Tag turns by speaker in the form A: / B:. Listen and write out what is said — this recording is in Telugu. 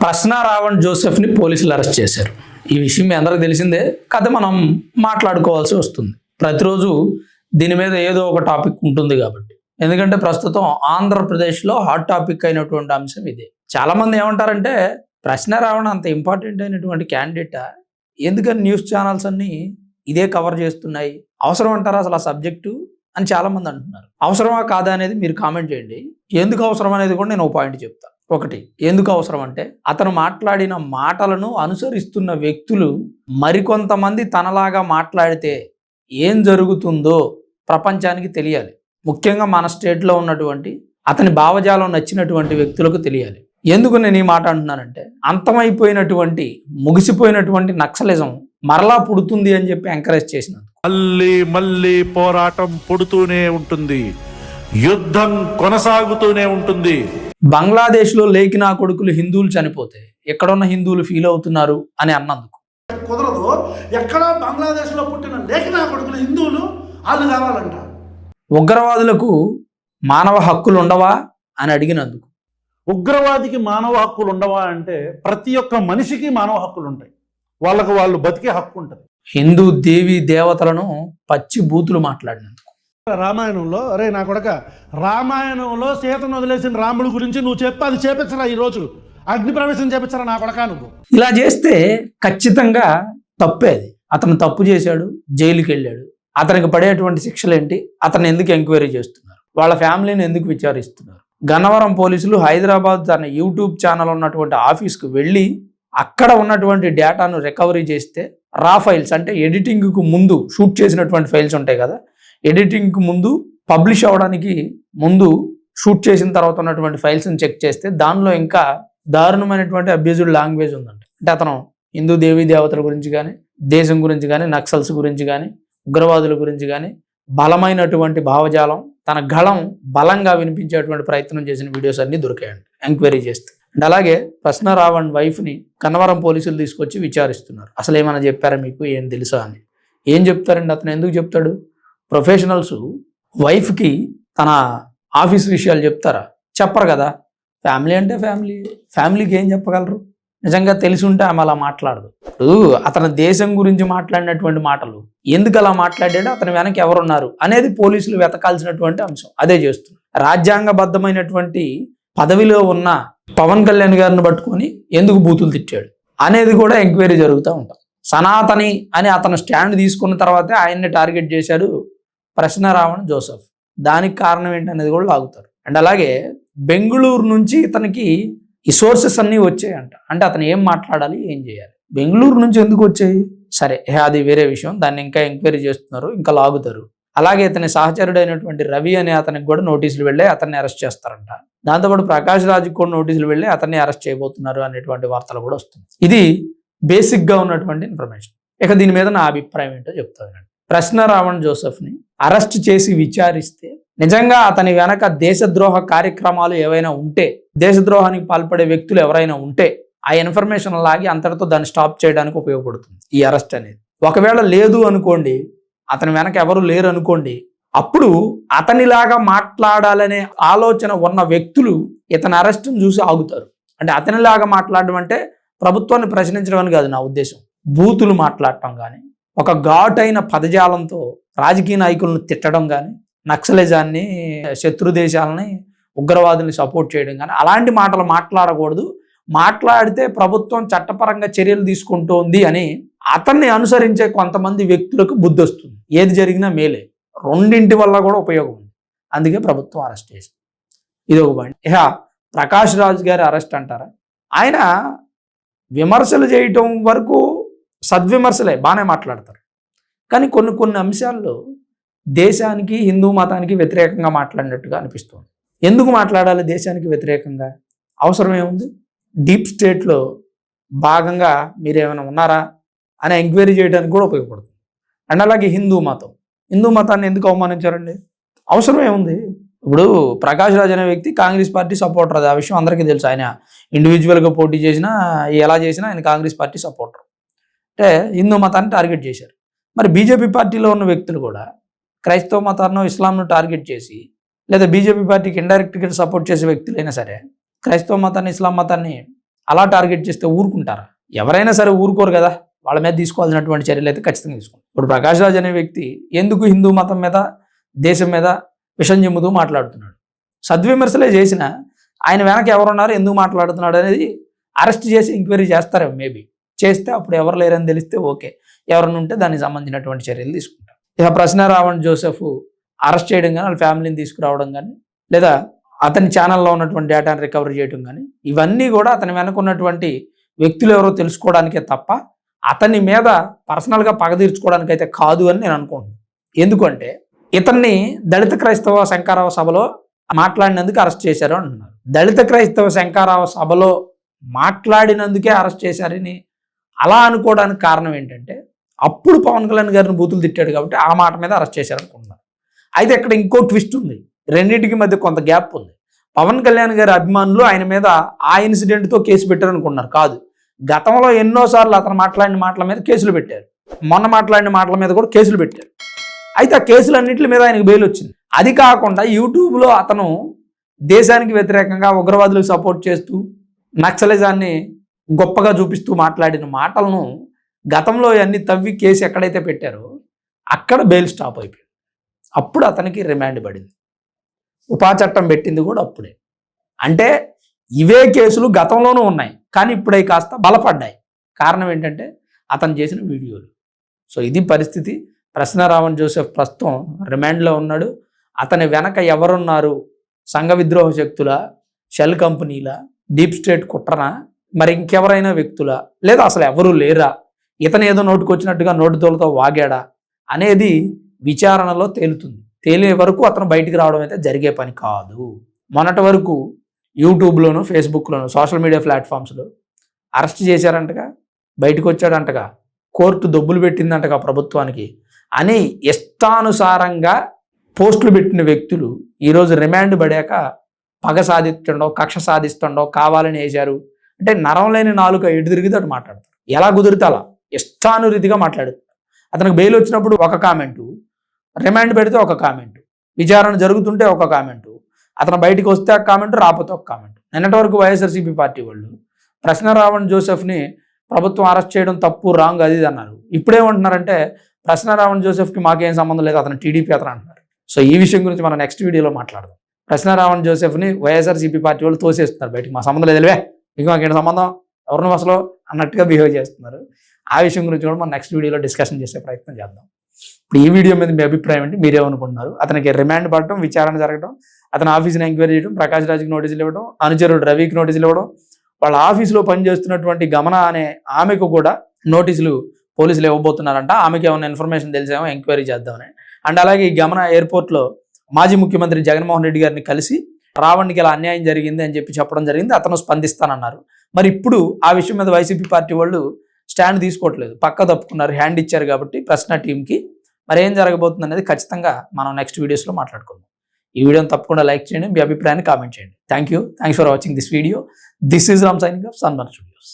A: ప్రశ్న రావణ్ జోసెఫ్ని పోలీసులు అరెస్ట్ చేశారు. ఈ విషయం మీ అందరికీ తెలిసిందే, కథ మనం మాట్లాడుకోవాల్సి వస్తుంది. ప్రతిరోజు దీని మీద ఏదో ఒక టాపిక్ ఉంటుంది కాబట్టి. ఎందుకంటే ప్రస్తుతం ఆంధ్రప్రదేశ్లో హాట్ టాపిక్ అయినటువంటి అంశం ఇదే. చాలామంది ఏమంటారంటే ప్రశ్న రావణ్ అంత ఇంపార్టెంట్ అయినటువంటి క్యాండిడేటా, ఎందుకని న్యూస్ ఛానల్స్ అన్నీ ఇదే కవర్ చేస్తున్నాయి, అవసరం అంటారా అసలు ఆ సబ్జెక్టు అని చాలామంది అంటున్నారు. అవసరమా కాదా అనేది మీరు కామెంట్ చేయండి. ఎందుకు అవసరం అనేది కూడా నేను ఒక పాయింట్ చెప్తా. ఒకటి, ఎందుకు అవసరం అంటే అతను మాట్లాడిన మాటలను అనుసరిస్తున్న వ్యక్తులు మరికొంతమంది తనలాగా మాట్లాడితే ఏం జరుగుతుందో ప్రపంచానికి తెలియాలి. ముఖ్యంగా మన స్టేట్లో ఉన్నటువంటి అతని భావజాలం నచ్చినటువంటి వ్యక్తులకు తెలియాలి. ఎందుకు నేను ఈ మాట అంటున్నానంటే అంతమైపోయినటువంటి ముగిసిపోయినటువంటి నక్సలిజం మరలా పుడుతుంది అని చెప్పి ఎంకరేజ్ చేసినందుకు.
B: మళ్ళీ మళ్ళీ పోరాటం పుడుతూనే ఉంటుంది, యుద్ధం కొనసాగుతూనే ఉంటుంది.
A: బంగ్లాదేశ్లో లేఖినా కొడుకులు హిందువులు చనిపోతే ఎక్కడున్న హిందువులు ఫీల్ అవుతున్నారు అని అన్నందుకు.
C: కుదరదు. ఎక్కడ బంగ్లాదేశ్లో పుట్టిన లేఖినా కొడుకులు హిందువులు వాళ్ళు కావాలంట.
A: ఉగ్రవాదులకు మానవ హక్కులు ఉండవా అని అడిగినందుకు.
D: ఉగ్రవాదికి మానవ హక్కులు ఉండవా అంటే ప్రతి ఒక్క మనిషికి మానవ హక్కులు ఉంటాయి, వాళ్ళకు వాళ్ళు బతికే హక్కు ఉంటుంది.
A: హిందూ దేవి దేవతలను పచ్చి బూతులు మాట్లాడినందుకు.
C: రామాయణంలో అరే నా కొడక, రామాయణంలో సీతను వదిలేసిన రాముడి గురించి నువ్వు చెప్పి అది చేపించరా, ఈరోజు అగ్ని ప్రవేశం చేపించరా నా కొడక నువ్వు.
A: ఇలా చేస్తే ఖచ్చితంగా తప్పే. అది అతను తప్పు చేశాడు, జైలుకి వెళ్ళాడు. అతనికి పడేటువంటి శిక్షలు ఏంటి, అతను ఎందుకు ఎంక్వైరీ చేస్తున్నారు, వాళ్ళ ఫ్యామిలీని ఎందుకు విచారిస్తున్నారు. గన్నవరం పోలీసులు హైదరాబాద్ తన యూట్యూబ్ ఛానల్ ఉన్నటువంటి ఆఫీస్కు వెళ్ళి అక్కడ ఉన్నటువంటి డేటాను రికవరీ చేస్తే రా ఫైల్స్ అంటే ఎడిటింగ్కు ముందు షూట్ చేసినటువంటి ఫైల్స్ ఉంటాయి కదా, ఎడిటింగ్కి ముందు పబ్లిష్ అవ్వడానికి ముందు షూట్ చేసిన తర్వాత ఉన్నటువంటి ఫైల్స్ని చెక్ చేస్తే దానిలో ఇంకా దారుణమైనటువంటి అబ్యూజ్డ్ లాంగ్వేజ్ ఉందంట. అంటే అతను హిందూ దేవీ దేవతల గురించి కానీ, దేశం గురించి కానీ, నక్సల్స్ గురించి కానీ, ఉగ్రవాదుల గురించి కానీ బలమైనటువంటి భావజాలం, తన గళం బలంగా వినిపించేటువంటి ప్రయత్నం చేసిన వీడియోస్ అన్నీ దొరికాయండి ఎంక్వైరీ చేస్తే. అండ్ అలాగే ప్రశ్న రావణ్ వైఫ్ని కన్నవరం పోలీసులు తీసుకొచ్చి విచారిస్తున్నారు. అసలు ఏమైనా చెప్పారా మీకు, ఏం తెలుసా అని. ఏం చెప్తారండి, అతను ఎందుకు చెప్తాడు? ప్రొఫెషనల్స్ వైఫ్కి తన ఆఫీస్ విషయాలు చెప్తారా? చెప్పరు కదా. ఫ్యామిలీ అంటే ఫ్యామిలీకి ఏం చెప్పగలరు? నిజంగా తెలిసి ఉంటే ఆమె అలా మాట్లాడదు. ఇప్పుడు అతని దేశం గురించి మాట్లాడినటువంటి మాటలు ఎందుకు అలా మాట్లాడాడో, అతని వెనక ఎవరున్నారు అనేది పోలీసులు వెతకాల్సినటువంటి అంశం. అదే చేస్తున్నారు. రాజ్యాంగబద్ధమైనటువంటి పదవిలో ఉన్న పవన్ కళ్యాణ్ గారిని పట్టుకొని ఎందుకు బూతులు తిట్టాడు అనేది కూడా ఎంక్వైరీ జరుగుతూ ఉంటాం. సనాతని అని అతను స్టాండ్ తీసుకున్న తర్వాతే ఆయన్ని టార్గెట్ చేశాడు ప్రశ్న రావణ్ జోసెఫ్. దానికి కారణం ఏంటనేది కూడా లాగుతారు. అండ్ అలాగే బెంగళూరు నుంచి ఇతనికి ఈ సోర్సెస్ అన్నీ వచ్చాయంట. అంటే అతను ఏం మాట్లాడాలి, ఏం చేయాలి. బెంగళూరు నుంచి ఎందుకు వచ్చాయి సరే, అది వేరే విషయం. దాన్ని ఇంకా ఎంక్వైరీ చేస్తున్నారు, ఇంకా లాగుతారు. అలాగే ఇతని సహచరుడైనటువంటి రవి అనే అతనికి కూడా నోటీసులు వెళ్ళి అతన్ని అరెస్ట్ చేస్తారంట. దాంతోపాటు ప్రకాష్ రాజ్కి కూడా నోటీసులు వెళ్ళి అతన్ని అరెస్ట్ చేయబోతున్నారు అనేటువంటి వార్తలు కూడా వస్తుంది. ఇది బేసిక్గా ఉన్నటువంటి ఇన్ఫర్మేషన్. ఇక దీని మీద నా అభిప్రాయం ఏంటో చెప్తాను. ప్రశ్న రావణ్ జోసెఫ్ని అరెస్ట్ చేసి విచారిస్తే నిజంగా అతని వెనక దేశద్రోహ కార్యక్రమాలు ఏవైనా ఉంటే, దేశద్రోహానికి పాల్పడే వ్యక్తులు ఎవరైనా ఉంటే ఆ ఇన్ఫర్మేషన్ లాగి అంతటితో దాన్ని స్టాప్ చేయడానికి ఉపయోగపడుతుంది ఈ అరెస్ట్ అనేది. ఒకవేళ లేదు అనుకోండి, అతని వెనక ఎవరు లేరు అనుకోండి, అప్పుడు అతనిలాగా మాట్లాడాలనే ఆలోచన ఉన్న వ్యక్తులు ఇతని అరెస్ట్ను చూసి ఆగుతారు. అంటే అతనిలాగా మాట్లాడడం అంటే ప్రభుత్వాన్ని ప్రశ్నించడం అని కాదు నా ఉద్దేశం. బూతులు మాట్లాడటం కానీ, ఒక ఘాటైన పదజాలంతో రాజకీయ నాయకులను తిట్టడం కానీ, నక్సలిజాన్ని, శత్రు దేశాలని, ఉగ్రవాదుల్ని సపోర్ట్ చేయడం కానీ అలాంటి మాటలు మాట్లాడకూడదు. మాట్లాడితే ప్రభుత్వం చట్టపరంగా చర్యలు తీసుకుంటోంది అని అతన్ని అనుసరించే కొంతమంది వ్యక్తులకు బుద్ధి వస్తుంది. ఏది జరిగినా మేలే, రెండింటి వల్ల కూడా ఉపయోగం ఉంది. అందుకే ప్రభుత్వం అరెస్ట్ చేసింది. ఇది ఒక పాయింట్. ఇక ప్రకాష్ రాజ్ గారి అరెస్ట్ అంటారా, ఆయన విమర్శలు చేయటం వరకు సద్విమర్శలే, బాగానే మాట్లాడతారు. కానీ కొన్ని అంశాల్లో దేశానికి, హిందూ మతానికి వ్యతిరేకంగా మాట్లాడినట్టుగా అనిపిస్తుంది. ఎందుకు మాట్లాడాలి దేశానికి వ్యతిరేకంగా? అవసరం ఏముంది? డీప్ స్టేట్లో భాగంగా మీరేమైనా ఉన్నారా అని ఎంక్వైరీ చేయడానికి కూడా ఉపయోగపడుతుంది. అండ్ అలాగే హిందూ మతాన్ని ఎందుకు అవమానించారండి? అవసరం ఏముంది? ఇప్పుడు ప్రకాష్ రాజ్ అనే వ్యక్తి కాంగ్రెస్ పార్టీ సపోర్టర్, అది ఆ విషయం అందరికీ తెలుసు. ఆయన ఇండివిజువల్గా పోటీ చేసినా, ఎలా చేసినా ఆయన కాంగ్రెస్ పార్టీ సపోర్టర్. అంటే హిందూ మతాన్ని టార్గెట్ చేశారు. మరి బీజేపీ పార్టీలో ఉన్న వ్యక్తులు కూడా క్రైస్తవ మతాన్ని, ఇస్లాంను టార్గెట్ చేసి, లేదా బీజేపీ పార్టీకి ఇండైరెక్ట్గా సపోర్ట్ చేసే వ్యక్తులైనా సరే క్రైస్తవ మతాన్ని, ఇస్లాం మతాన్ని అలా టార్గెట్ చేస్తే ఊరుకుంటారా? ఎవరైనా సరే ఊరుకోరు కదా. వాళ్ళ మీద తీసుకోవాల్సినటువంటి చర్యలు అయితే ఖచ్చితంగా తీసుకుంటారు. ఇప్పుడు ప్రకాష్ రాజ్ అనే వ్యక్తి ఎందుకు హిందూ మతం మీద, దేశం మీద విషం చెమ్ముతూ మాట్లాడుతున్నాడు? సద్విమర్శలే చేసిన ఆయన వెనక ఎవరున్నారు, ఎందుకు మాట్లాడుతున్నాడు అనేది అరెస్ట్ చేసి ఎంక్వైరీ చేస్తారేమో. మేబీ చేస్తే అప్పుడు ఎవరు లేరని తెలిస్తే ఓకే, ఎవరైనా ఉంటే దానికి సంబంధించినటువంటి చర్యలు తీసుకుంటారు. ఇక ప్రశ్న రావణ్ జోసెఫ్ అరెస్ట్ చేయడం కానీ, వాళ్ళ ఫ్యామిలీని తీసుకురావడం కానీ, లేదా అతని ఛానల్లో ఉన్నటువంటి డేటాను రికవరీ చేయడం కానీ, ఇవన్నీ కూడా అతని వెనక ఉన్నటువంటి వ్యక్తులు ఎవరో తెలుసుకోవడానికే తప్ప అతని మీద పర్సనల్గా పగ తీర్చుకోవడానికి అయితే కాదు అని నేను అనుకుంటున్నాను. ఎందుకంటే ఇతన్ని దళిత క్రైస్తవ శంకరావ సభలో మాట్లాడినందుకు అరెస్ట్ చేశారు అంటున్నారు. దళిత క్రైస్తవ శంకరావ సభలో మాట్లాడినందుకే అరెస్ట్ చేశారని అలా అనుకోవడానికి కారణం ఏంటంటే అప్పుడు పవన్ కళ్యాణ్ గారిని బూతులు తిట్టాడు కాబట్టి ఆ మాట మీద అరెస్ట్ చేశారనుకుంటున్నారు. అయితే ఇక్కడ ఇంకో ట్విస్ట్ ఉంది, రెండింటికి మధ్య కొంత గ్యాప్ ఉంది. పవన్ కళ్యాణ్ గారి అభిమానులు ఆయన మీద ఆ ఇన్సిడెంట్తో కేసు పెట్టారనుకున్నారు. కాదు, గతంలో ఎన్నోసార్లు అతను మాట్లాడిన మాటల మీద కేసులు పెట్టారు. మొన్న మాట్లాడిన మాటల మీద కూడా కేసులు పెట్టారు. అయితే ఆ కేసులన్నింటి మీద ఆయనకు బెయిల్ వచ్చింది. అది కాకుండా యూట్యూబ్లో అతను దేశానికి వ్యతిరేకంగా ఉగ్రవాదులకు సపోర్ట్ చేస్తూ నక్సలిజాన్ని గొప్పగా చూపిస్తూ మాట్లాడిన మాటలను గతంలో అన్ని తవ్వి కేసు ఎక్కడైతే పెట్టారో అక్కడ బెయిల్ స్టాప్ అయిపోయింది. అప్పుడు అతనికి రిమాండ్ పడింది. ఉపా చట్టం పెట్టింది కూడా అప్పుడే. అంటే ఇవే కేసులు గతంలోనూ ఉన్నాయి, కానీ ఇప్పుడే కాస్త బలపడ్డాయి. కారణం ఏంటంటే అతను చేసిన వీడియోలు. సో ఇది పరిస్థితి. ప్రశ్న రావణ్ జోసెఫ్ ప్రస్తుతం రిమాండ్లో ఉన్నాడు. అతని వెనక ఎవరున్నారు? సంఘ విద్రోహ శక్తుల, షెల్ కంపెనీల, డీప్ స్టేట్ కుట్రన, మరి ఇంకెవరైనా వ్యక్తుల, లేదా అసలు ఎవరూ లేరా? ఇతను ఏదో నోటుకొచ్చినట్టుగా నోటుతోలతో వాగాడా అనేది విచారణలో తేలుతుంది. తేలే వరకు అతను బయటికి రావడం అయితే జరిగే పని కాదు. మొన్నటి వరకు యూట్యూబ్లోను, ఫేస్బుక్లోను, సోషల్ మీడియా ప్లాట్ఫామ్స్లో అరెస్ట్ చేశారంటగా, బయటకు వచ్చాడంటగా, కోర్టు దొబ్బులు పెట్టిందంటగా ప్రభుత్వానికి అని ఇష్టానుసారంగా పోస్టులు పెట్టిన వ్యక్తులు ఈరోజు రిమాండ్ పడాక పగ సాధిస్తుండో, కక్ష సాధిస్తుండో, కావాలని వేశారు అంటే నరం లేని నాలుక ఎటు తిరిగితే అటు మాట్లాడతారు. ఎలా కుదిరితే అలా ఇష్టానురీతిగా మాట్లాడుతారు. అతనికి బెయిల్ వచ్చినప్పుడు ఒక కామెంటు, రిమాండ్ పెడితే ఒక కామెంటు, విచారణ జరుగుతుంటే ఒక కామెంటు, అతను బయటికి వస్తే ఒక కామెంటు, రాకపోతే ఒక కామెంటు. నిన్నటి వరకు వైఎస్ఆర్సీపీ పార్టీ వాళ్ళు ప్రశ్న రావణ్ జోసెఫ్ని ప్రభుత్వం అరెస్ట్ చేయడం తప్పు, రాంగ్ అది అన్నారు. ఇప్పుడేమంటున్నారంటే ప్రశ్న రావణ్ జోసెఫ్కి మాకేం సంబంధం లేదు, అతను టీడీపీ అతను అంటున్నారు. సో ఈ విషయం గురించి మనం నెక్స్ట్ వీడియోలో మాట్లాడదాం. ప్రశ్న రావణ్ జోసెఫ్ని వైఎస్ఆర్సీపీ పార్టీ వాళ్ళు తోసేస్తున్నారు బయటికి. మా సంబంధం లేదులే, ఇక మాకేంటి సంబంధం, ఎవరిని అసలు అన్నట్టుగా బిహేవ్ చేస్తున్నారు. ఆ విషయం గురించి కూడా మనం నెక్స్ట్ వీడియోలో డిస్కషన్ చేసే ప్రయత్నం చేద్దాం. ఇప్పుడు ఈ వీడియో మీద మీ అభిప్రాయం ఏంటి? మీరేమనుకుంటున్నారు? అతనికి రిమాండ్ పడటం, విచారణ జరగడం, అతని ఆఫీస్ని ఎంక్వైరీ చేయడం, ప్రకాష్ రాజ్కి నోటీసులు ఇవ్వడం, అనుచరుడు రవికి నోటీసులు ఇవ్వడం, వాళ్ళ ఆఫీసులో పనిచేస్తున్నటువంటి గమన అనే ఆమెకు కూడా నోటీసులు పోలీసులు ఇవ్వబోతున్నారంట. ఆమెకి ఏమైనా ఇన్ఫర్మేషన్ తెలిసేమో ఎంక్వైరీ చేద్దామని. అండ్ అలాగే ఈ గమన ఎయిర్పోర్ట్లో మాజీ ముఖ్యమంత్రి జగన్మోహన్ రెడ్డి గారిని కలిసి రావణ్కి ఇలా అన్యాయం జరిగింది అని చెప్పడం జరిగింది. అతను స్పందిస్తానన్నారు. మరి ఇప్పుడు ఆ విషయం మీద వైసీపీ పార్టీ వాళ్ళు స్టాండ్ తీసుకోవట్లేదు, పక్క తప్పుకున్నారు, హ్యాండ్ ఇచ్చారు కాబట్టి ప్రశ్న టీంకి. మరి ఏం జరగబోతుంది అనేది ఖచ్చితంగా మనం నెక్స్ట్ వీడియోస్లో మాట్లాడుకుందాం. ఈ వీడియోని తప్పకుండా లైక్ చేయండి, మీ అభిప్రాయాన్ని కామెంట్ చేయండి. Thanks for watching this video. This is Ram signing off sunburn studios.